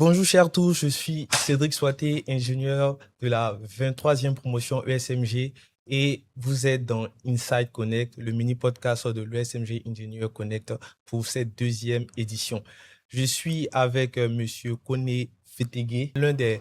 Bonjour chers tous, je suis Cédric Souaté, ingénieur de la 23e promotion ESMG et vous êtes dans Inside Connect, le mini-podcast de l'ESMG Engineer Connect pour cette deuxième édition. Je suis avec monsieur Koné Fetegué, l'un des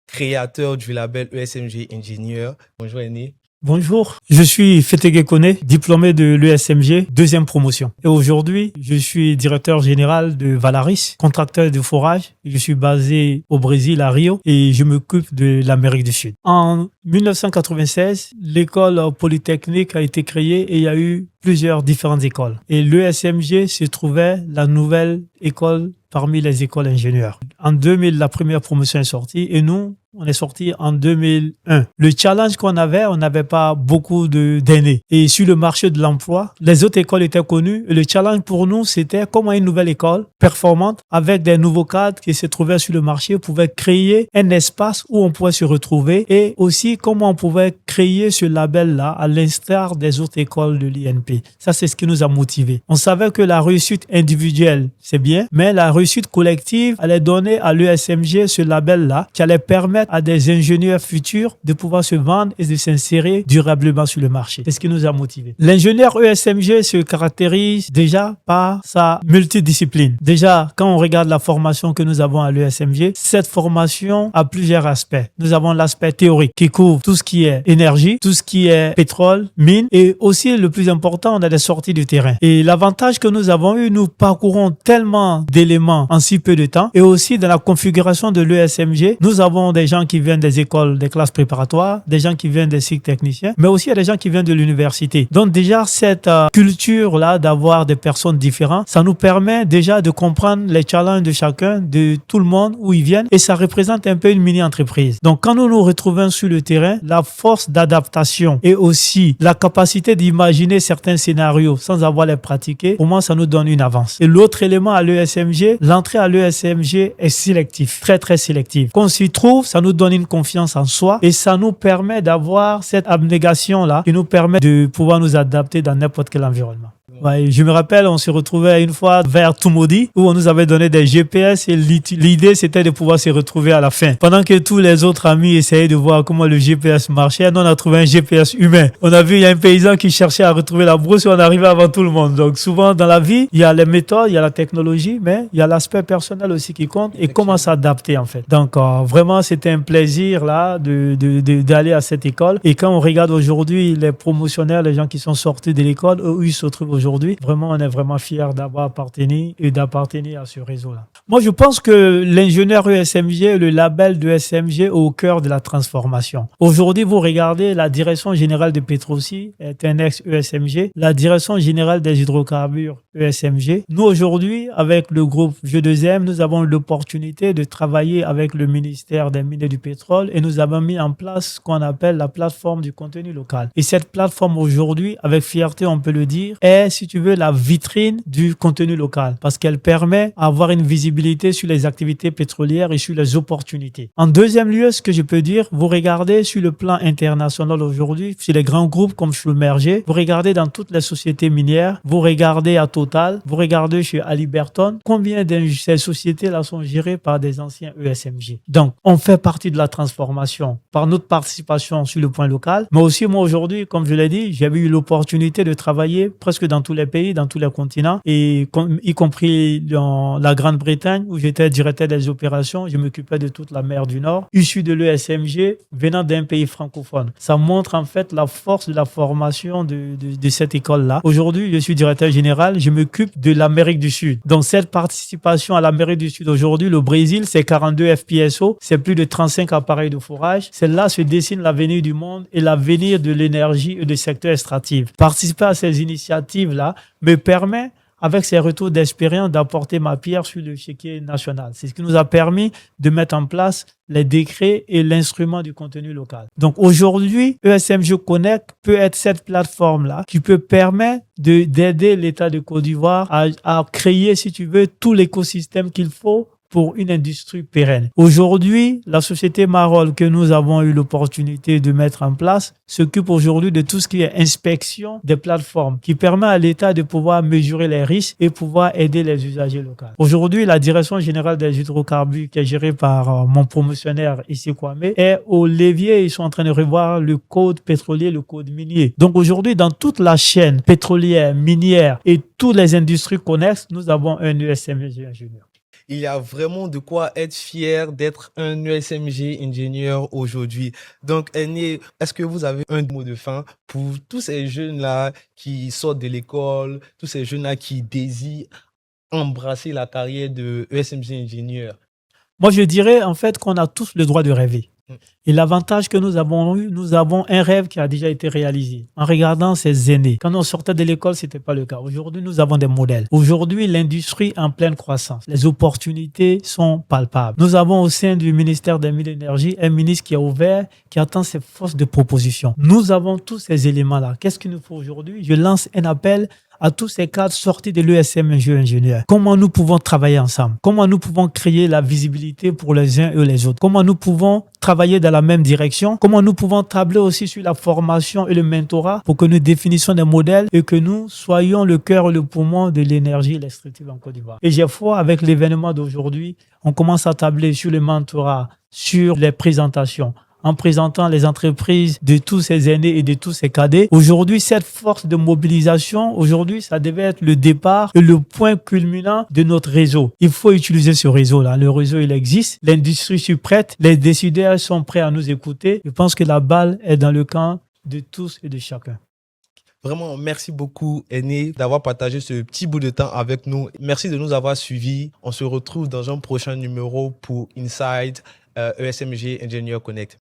créateurs du label ESMG Engineer. Bonjour Aîné. Bonjour, je suis Fetegué Koné, diplômé de l'ESMG, deuxième promotion. Et aujourd'hui, je suis directeur général de Valaris, contracteur de forage. Je suis basé au Brésil, à Rio, et je m'occupe de l'Amérique du Sud. En 1996, l'école polytechnique a été créée et il y a eu plusieurs différentes écoles. Et l'ESMG se trouvait la nouvelle école parmi les écoles ingénieurs. En 2000, la première promotion est sortie et nous, on est sorti en 2001. Le challenge qu'on avait, on n'avait pas beaucoup d'aînés. Et sur le marché de l'emploi, les autres écoles étaient connues. Et le challenge pour nous, c'était comment une nouvelle école performante avec des nouveaux cadres qui se trouvaient sur le marché pouvait créer un espace où on pouvait se retrouver et aussi comment on pouvait créer ce label-là à l'instar des autres écoles de l'INP. Ça, c'est ce qui nous a motivés. On savait que la réussite individuelle, c'est bien, mais la réussite collective allait donner à l'ESMG ce label-là qui allait permettre à des ingénieurs futurs de pouvoir se vendre et de s'insérer durablement sur le marché. C'est ce qui nous a motivés. L'ingénieur ESMG se caractérise déjà par sa multidiscipline. Déjà, quand on regarde la formation que nous avons à l'ESMG, cette formation a plusieurs aspects. Nous avons l'aspect théorique qui couvre tout ce qui est énergie, tout ce qui est pétrole, mine et aussi le plus important, on a des sorties du terrain. Et l'avantage que nous avons eu, nous parcourons tellement d'éléments en si peu de temps et aussi dans la configuration de l'ESMG, nous avons des gens qui viennent des écoles, des classes préparatoires, des gens qui viennent des cycles techniciens, mais aussi il y a des gens qui viennent de l'université. Donc déjà, cette culture-là d'avoir des personnes différentes, ça nous permet déjà de comprendre les challenges de chacun, de tout le monde, où ils viennent, et ça représente un peu une mini-entreprise. Donc quand nous nous retrouvons sur le terrain, la force d'adaptation et aussi la capacité d'imaginer certains scénarios sans avoir les pratiquer, au moins ça nous donne une avance. Et l'autre élément à l'ESMG, l'entrée à l'ESMG est sélective, très très sélective. Qu'on s'y trouve, ça nous donne une confiance en soi et ça nous permet d'avoir cette abnégation-là qui nous permet de pouvoir nous adapter dans n'importe quel environnement. Ouais, je me rappelle, on se retrouvait une fois vers Tumodi où on nous avait donné des GPS et l'idée c'était de pouvoir se retrouver à la fin. Pendant que tous les autres amis essayaient de voir comment le GPS marchait, nous on a trouvé un GPS humain. On a vu, il y a un paysan qui cherchait à retrouver la brousse et on arrivait avant tout le monde. Donc souvent dans la vie, il y a les méthodes, il y a la technologie, mais il y a l'aspect personnel aussi qui compte et comment s'adapter en fait. Donc vraiment c'était un plaisir là d'aller à cette école. Et quand on regarde aujourd'hui les promotionnaires, les gens qui sont sortis de l'école, où ils se trouvent aujourd'hui, vraiment, on est vraiment fiers d'avoir appartenu et d'appartenir à ce réseau-là. Moi, je pense que l'ingénieur ESMG, le label de ESMG est au cœur de la transformation. Aujourd'hui, vous regardez, la direction générale de Petroci est un ex-ESMG, la direction générale des hydrocarbures ESMG. Nous, aujourd'hui, avec le groupe G2M, nous avons l'opportunité de travailler avec le ministère des Mines et du Pétrole et nous avons mis en place ce qu'on appelle la plateforme du contenu local. Et cette plateforme, aujourd'hui, avec fierté, on peut le dire, est, si tu veux, la vitrine du contenu local parce qu'elle permet d'avoir une visibilité sur les activités pétrolières et sur les opportunités. En deuxième lieu, ce que je peux dire, vous regardez sur le plan international aujourd'hui, chez les grands groupes comme Schlumberger, vous regardez dans toutes les sociétés minières, vous regardez à Total, vous regardez chez Halliburton, combien de ces sociétés-là sont gérées par des anciens ESMG. Donc, on fait partie de la transformation par notre participation sur le point local, mais aussi moi aujourd'hui, comme je l'ai dit, j'avais eu l'opportunité de travailler presque dans tous les pays, dans tous les continents, et y compris dans la Grande-Bretagne où j'étais directeur des opérations, je m'occupais de toute la mer du Nord, issu de l'ESMG, venant d'un pays francophone. Ça montre en fait la force de la formation de cette école-là. Aujourd'hui, je suis directeur général, je m'occupe de l'Amérique du Sud. Donc cette participation à l'Amérique du Sud aujourd'hui, le Brésil, c'est 42 FPSO, c'est plus de 35 appareils de forage. C'est là se dessine l'avenir du monde et l'avenir de l'énergie et du secteur extractif. Participer à ces initiatives-là me permet, avec ces retours d'expérience, d'apporter ma pierre sur le chéquier national. C'est ce qui nous a permis de mettre en place les décrets et l'instrument du contenu local. Donc aujourd'hui, ESMG Connect peut être cette plateforme-là qui peut permettre d'aider l'État de Côte d'Ivoire à créer, si tu veux, tout l'écosystème qu'il faut pour une industrie pérenne. Aujourd'hui, la société Marol que nous avons eu l'opportunité de mettre en place s'occupe aujourd'hui de tout ce qui est inspection des plateformes qui permet à l'État de pouvoir mesurer les risques et pouvoir aider les usagers locaux. Aujourd'hui, la direction générale des hydrocarbures qui est gérée par mon promotionnaire ici Kwame est au levier. Ils sont en train de revoir le code pétrolier, le code minier. Donc aujourd'hui, dans toute la chaîne pétrolière, minière et toutes les industries connexes, nous avons un ESMG ingénieur. Il y a vraiment de quoi être fier d'être un ESMG ingénieur aujourd'hui. Donc, Aîné, est-ce que vous avez un mot de fin pour tous ces jeunes-là qui sortent de l'école, tous ces jeunes-là qui désirent embrasser la carrière de ESMG ingénieur? Moi, je dirais en fait qu'on a tous le droit de rêver. Et l'avantage que nous avons eu, nous avons un rêve qui a déjà été réalisé en regardant ces aînés. Quand on sortait de l'école, c'était pas le cas. Aujourd'hui, nous avons des modèles. Aujourd'hui, l'industrie est en pleine croissance. Les opportunités sont palpables. Nous avons au sein du ministère des Mines et de l'Énergie un ministre qui est ouvert, qui attend ses forces de proposition. Nous avons tous ces éléments-là. Qu'est-ce qu'il nous faut aujourd'hui? Je lance un appel à tous ces cadres sortis de l'ESMG ingénieur. Comment nous pouvons travailler ensemble? Comment nous pouvons créer la visibilité pour les uns et les autres? Comment nous pouvons travailler dans la même direction? Comment nous pouvons tabler aussi sur la formation et le mentorat pour que nous définissions des modèles et que nous soyons le cœur et le poumon de l'énergie extractive en Côte d'Ivoire? Et j'ai foi avec l'événement d'aujourd'hui, on commence à tabler sur le mentorat, sur les présentations, en présentant les entreprises de tous ces aînés et de tous ces cadets. Aujourd'hui, cette force de mobilisation, aujourd'hui, ça devait être le départ et le point culminant de notre réseau. Il faut utiliser ce réseau-là. Le réseau, il existe. L'industrie est prête. Les décideurs sont prêts à nous écouter. Je pense que la balle est dans le camp de tous et de chacun. Vraiment, merci beaucoup, Aîné, d'avoir partagé ce petit bout de temps avec nous. Merci de nous avoir suivis. On se retrouve dans un prochain numéro pour Inside ESMG Engineer Connect.